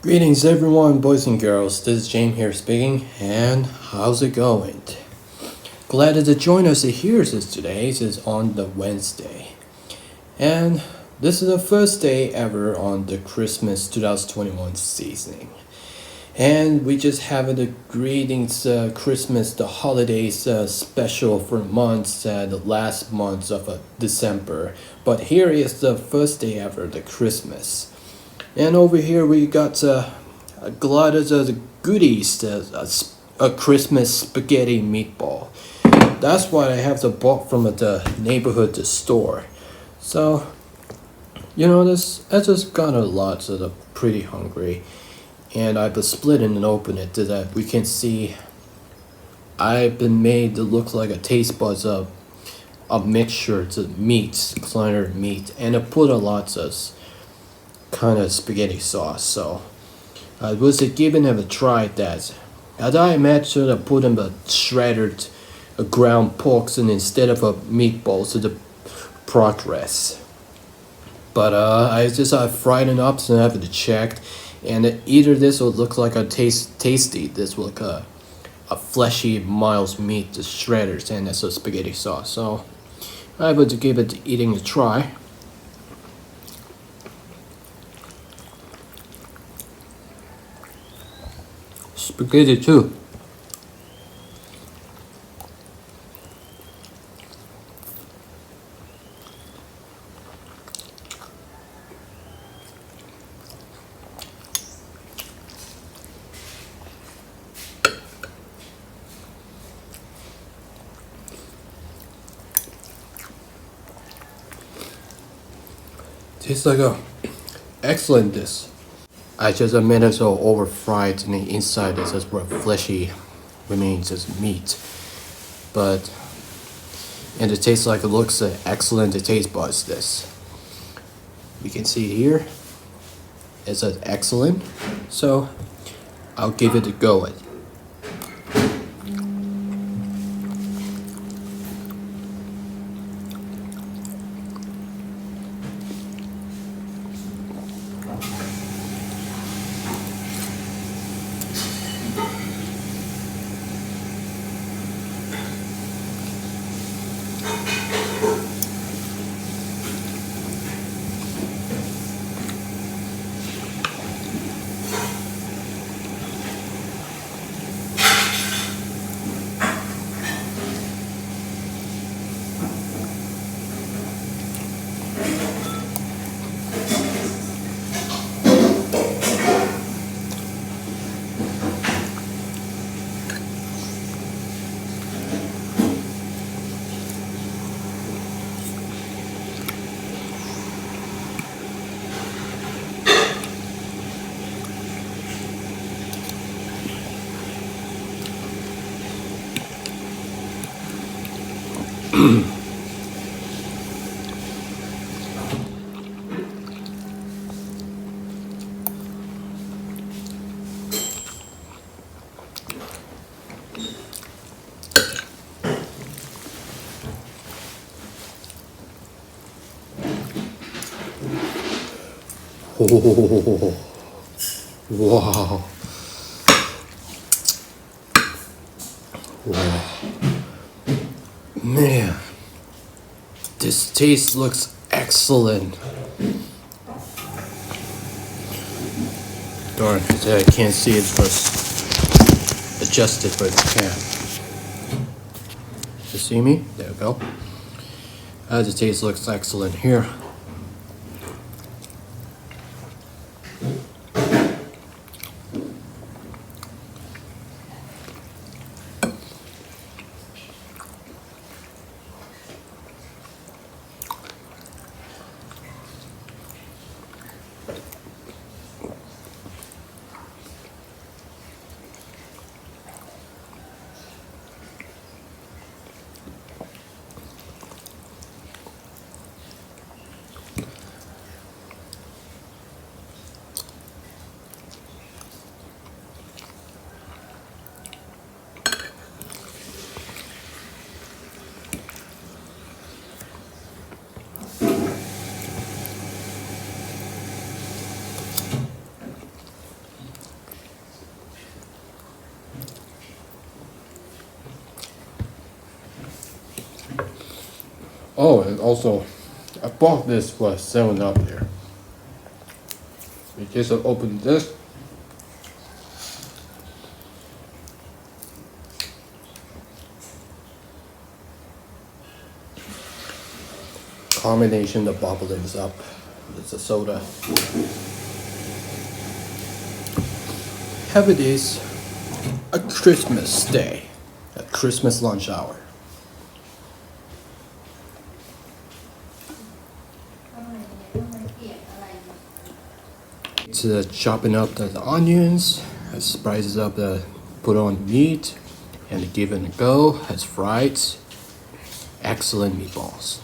Greetings everyone, boys and girls, this is James here speaking, and how's it going? Glad to join us here today. This is on the Wednesday. And this is the first day ever on the Christmas 2021 season. And we just have the greetings Christmas, the holidays special for months, the last months of December. But here is the first day ever, the Christmas. And over here we got a lot of the goodies, a Christmas spaghetti meatball. That's what I have to bought from the neighborhood store. So, I just got a lot, so I'm pretty hungry. And I've been split and open it so that we can see I've been made to look like a taste buds of a mixture to meat, kleiner meat, and I put a lot of kind of spaghetti sauce. So I was giving him a try that. As I imagine, I put him a shredded ground pork and instead of a meatball to the progress. But I fried it up and I have to check, and either this will look like a tasty. This will look a fleshy mild meat, the shredders, and that's a spaghetti sauce. So I would give it eating a try. Spaghetti too. Tastes like a excellent dish. I just made it so over fried and the inside is just where fleshy remains as meat. But and it tastes like it looks excellent. The taste buds this. We can see here it's excellent. So I'll give it a go. Oh, wow. Wow. Man, this taste looks excellent. Darn, I can't see it, but adjust it, but I can. You see me? There we go. The taste looks excellent here. Oh, and also, I bought this for 7-Up there. In case I open this. Combination of bubblings up. It's a soda. Have it is a Christmas day, a Christmas lunch hour. It's chopping up the onions, spices up the put on meat, and give it a go. Has fried excellent meatballs.